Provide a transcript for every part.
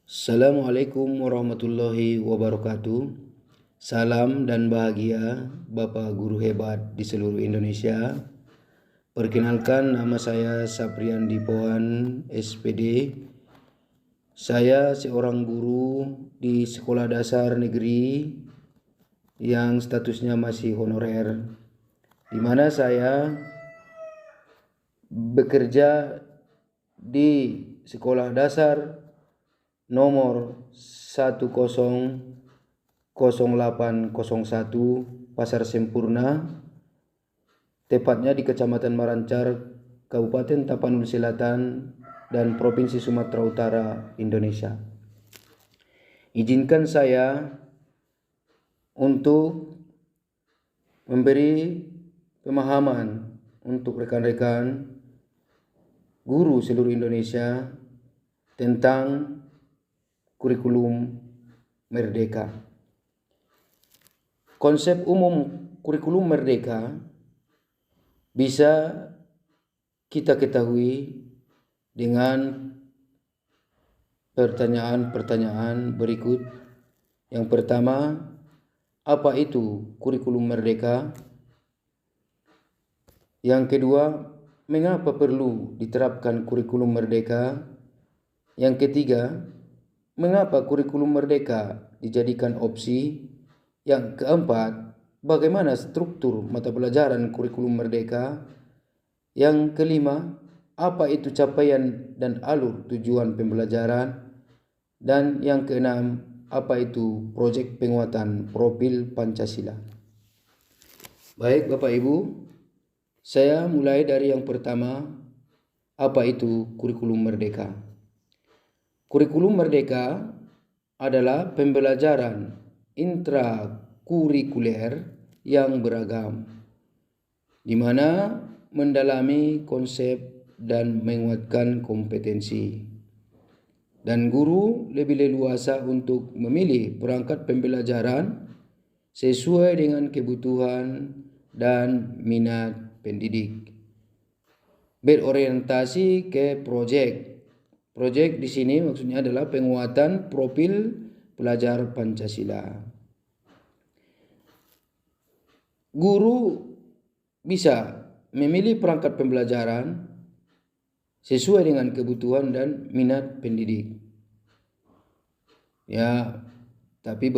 Assalamualaikum warahmatullahi wabarakatuh. Salam dan bahagia Bapak Guru hebat di seluruh Indonesia. Perkenalkan, nama saya Saprian Dipoan, SPD. Saya seorang guru di sekolah dasar negeri yang statusnya masih honorer, di mana saya bekerja di sekolah dasar nomor 100801 Pasar Sempurna, tepatnya di Kecamatan Marancar, Kabupaten Tapanuli Selatan, dan Provinsi Sumatera Utara, Indonesia. Izinkan saya untuk memberi pemahaman untuk rekan-rekan guru seluruh Indonesia tentang kurikulum merdeka. Konsep umum kurikulum merdeka bisa kita ketahui dengan pertanyaan-pertanyaan berikut. Yang pertama, apa itu kurikulum merdeka? Yang kedua, mengapa perlu diterapkan kurikulum merdeka? Yang ketiga, mengapa kurikulum merdeka dijadikan opsi? Yang keempat, bagaimana struktur mata pelajaran kurikulum merdeka? Yang kelima, apa itu capaian dan alur tujuan pembelajaran? Dan yang keenam, apa itu proyek penguatan profil Pancasila? Baik Bapak Ibu, saya mulai dari yang pertama, apa itu kurikulum merdeka? Kurikulum merdeka adalah pembelajaran intrakurikuler yang beragam, di mana mendalami konsep dan menguatkan kompetensi. Dan guru lebih leluasa untuk memilih perangkat pembelajaran sesuai dengan kebutuhan dan minat pendidik. Berorientasi ke proyek. Proyek di sini maksudnya adalah penguatan profil pelajar Pancasila. Guru bisa memilih perangkat pembelajaran sesuai dengan kebutuhan dan minat pendidik. Ya, tapi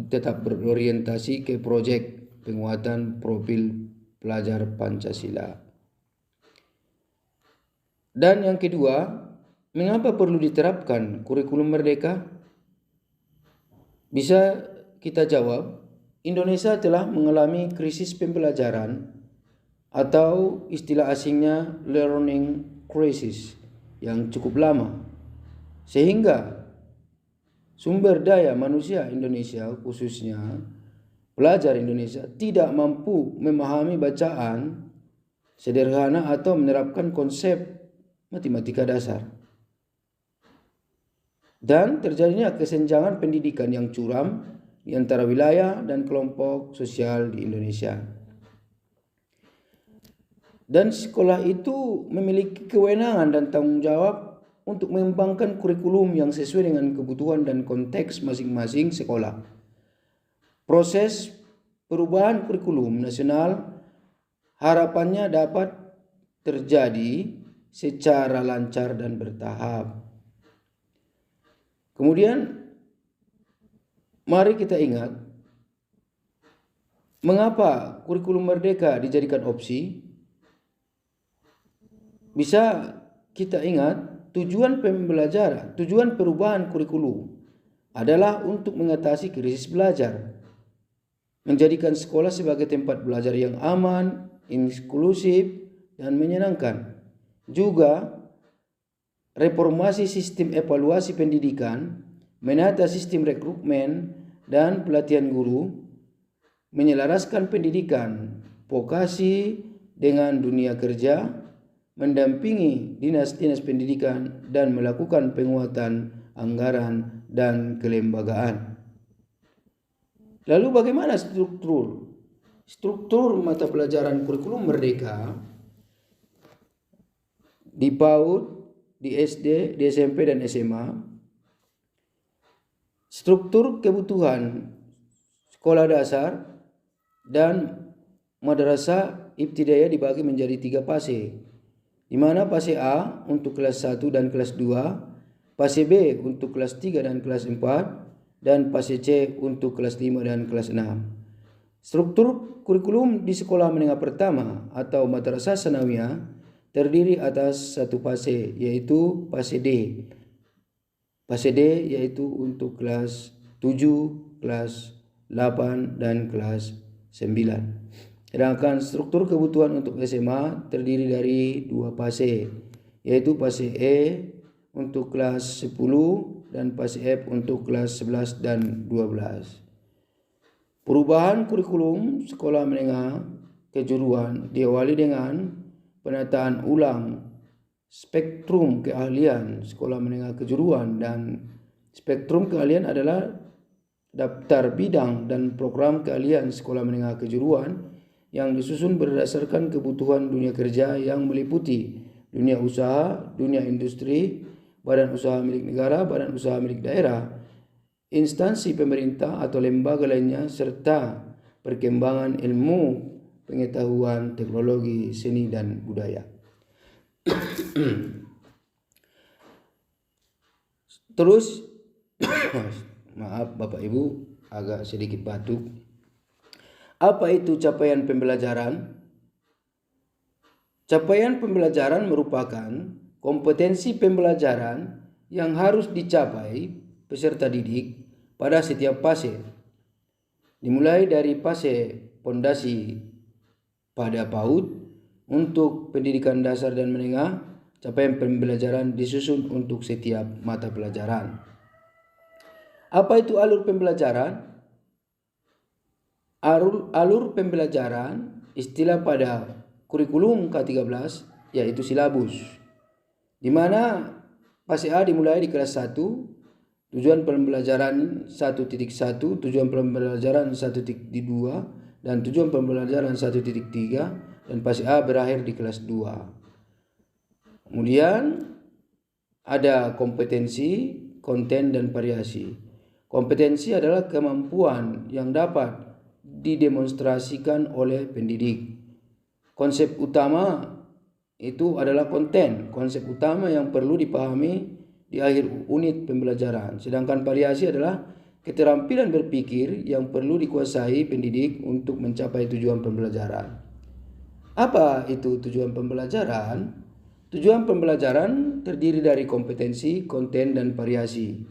tetap berorientasi ke proyek penguatan profil pelajar Pancasila. Dan yang kedua, mengapa perlu diterapkan kurikulum merdeka? Bisa kita jawab, Indonesia telah mengalami krisis pembelajaran atau istilah asingnya learning crisis yang cukup lama. Sehingga sumber daya manusia Indonesia, khususnya pelajar Indonesia, tidak mampu memahami bacaan sederhana atau menerapkan konsep matematika dasar. Dan terjadinya kesenjangan pendidikan yang curam di antara wilayah dan kelompok sosial di Indonesia. Dan sekolah itu memiliki kewenangan dan tanggung jawab untuk mengembangkan kurikulum yang sesuai dengan kebutuhan dan konteks masing-masing sekolah. Proses perubahan kurikulum nasional harapannya dapat terjadi secara lancar dan bertahap. Kemudian, mari kita ingat, mengapa kurikulum merdeka dijadikan opsi? Bisa kita ingat, tujuan pembelajaran, tujuan perubahan kurikulum adalah untuk mengatasi krisis belajar, menjadikan sekolah sebagai tempat belajar yang aman, inklusif, dan menyenangkan. Juga reformasi sistem evaluasi pendidikan, menata sistem rekrutmen dan pelatihan guru, menyelaraskan pendidikan vokasi dengan dunia kerja, mendampingi dinas-dinas pendidikan, dan melakukan penguatan anggaran dan kelembagaan. Lalu bagaimana struktur mata pelajaran kurikulum merdeka di PAUD, di SD, di SMP, dan SMA. Struktur kebutuhan sekolah dasar dan madrasah ibtidaiyah dibagi menjadi 3 fase, di mana fase A untuk kelas 1 dan kelas 2, fase B untuk kelas 3 dan kelas 4, dan fase C untuk kelas 5 dan kelas 6. Struktur kurikulum di sekolah menengah pertama atau madrasah sanawiyah terdiri atas satu fase, yaitu fase D. Fase D yaitu untuk kelas 7, kelas 8, dan kelas 9. Sedangkan struktur kebutuhan untuk SMA terdiri dari 2 fase, yaitu fase E untuk kelas 10 dan fase F untuk kelas 11 dan 12. Perubahan kurikulum sekolah menengah kejuruan diawali dengan penataan ulang spektrum keahlian sekolah menengah kejuruan, dan spektrum keahlian adalah daftar bidang dan program keahlian sekolah menengah kejuruan yang disusun berdasarkan kebutuhan dunia kerja yang meliputi dunia usaha, dunia industri, badan usaha milik negara, badan usaha milik daerah, instansi pemerintah atau lembaga lainnya, serta perkembangan ilmu, pengetahuan, teknologi, seni, dan budaya. Terus maaf Bapak Ibu, agak sedikit batuk. Apa itu capaian pembelajaran? Capaian pembelajaran merupakan kompetensi pembelajaran yang harus dicapai peserta didik pada setiap fase, dimulai dari fase pondasi pada PAUD untuk pendidikan dasar dan menengah. Capaian pembelajaran disusun untuk setiap mata pelajaran. Apa itu alur pembelajaran? Alur pembelajaran istilah pada kurikulum K13 yaitu silabus, di mana fase A dimulai di kelas 1, tujuan pembelajaran 1.1, tujuan pembelajaran 1.2, dan tujuan pembelajaran 1.3, dan fase A berakhir di kelas 2. Kemudian ada kompetensi, konten, dan variasi. Kompetensi adalah kemampuan yang dapat didemonstrasikan oleh pendidik. Konsep utama itu adalah konten, konsep utama yang perlu dipahami di akhir unit pembelajaran. Sedangkan variasi adalah keterampilan berpikir yang perlu dikuasai pendidik untuk mencapai tujuan pembelajaran. Apa itu tujuan pembelajaran? Tujuan pembelajaran terdiri dari kompetensi, konten, dan variasi.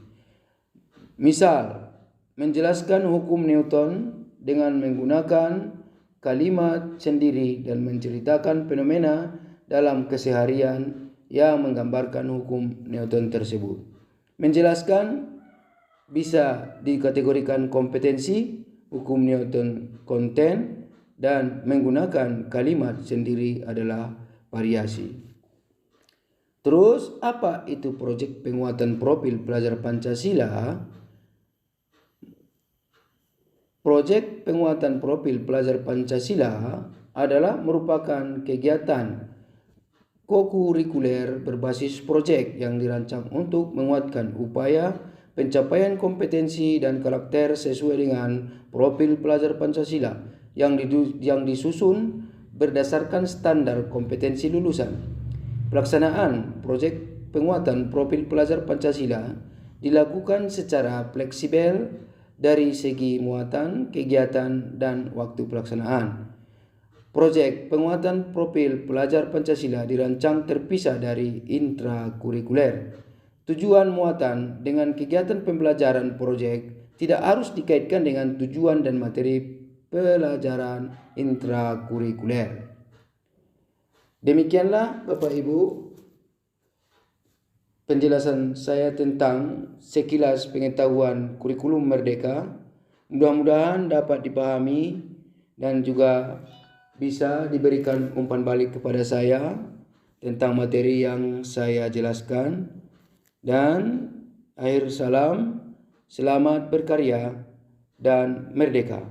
Misal, menjelaskan hukum Newton dengan menggunakan kalimat sendiri dan menceritakan fenomena dalam keseharian yang menggambarkan hukum Newton tersebut. Menjelaskan bisa dikategorikan kompetensi, hukum Newton konten, dan menggunakan kalimat sendiri adalah variasi. Terus apa itu proyek penguatan profil pelajar Pancasila? Proyek penguatan profil pelajar Pancasila adalah merupakan kegiatan kokurikuler berbasis proyek yang dirancang untuk menguatkan upaya pencapaian kompetensi dan karakter sesuai dengan profil pelajar Pancasila yang disusun berdasarkan standar kompetensi lulusan. Pelaksanaan proyek penguatan profil pelajar Pancasila dilakukan secara fleksibel dari segi muatan, kegiatan, dan waktu pelaksanaan. Proyek penguatan profil pelajar Pancasila dirancang terpisah dari intrakurikuler. Tujuan muatan dengan kegiatan pembelajaran proyek tidak harus dikaitkan dengan tujuan dan materi pelajaran intrakurikuler. Demikianlah Bapak Ibu penjelasan saya tentang sekilas pengetahuan kurikulum merdeka. Mudah-mudahan dapat dipahami dan juga bisa diberikan umpan balik kepada saya tentang materi yang saya jelaskan. Dan akhir salam, selamat berkarya dan merdeka.